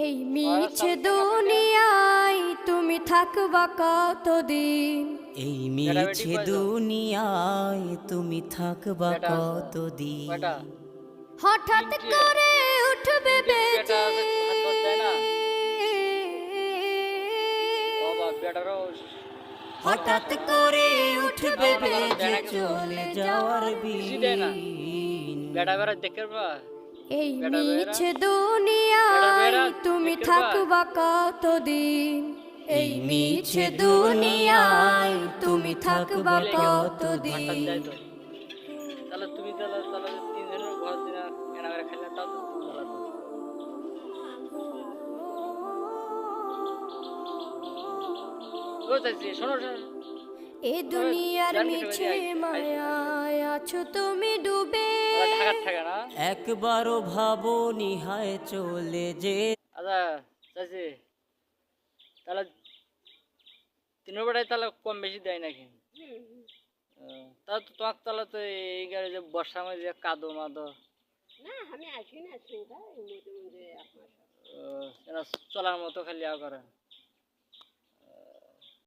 এই মিছে দুনিয়ায় তুমি থাকবা কতদিন? এই মিছে দুনিয়ায় তুমি থাকবা কতদিন? হঠাৎ করে উঠবে বেজে, হঠাৎ করে উঠবে বেজে চলে যাওয়ার বিন। এই মিছে দুনিয়ায় তুমি থাকবা কতদিন? এই মিছে দুনিয়ায় তুমি থাকবা কতদিন? এ দুনিয়ার মিছে মায়ায় আছো তুমি ডুবে, একবারও ভাবো নিহায় চলে যে। আচ্ছা চাচি, তাহলে তিনের বেটায় তাহলে কম বেশি দেয় নাকি? তা তো তোমার তাহলে তো এই গাড়ি যে বর্ষার মধ্যে যে কাদো মাদো চলার মতো খালি করে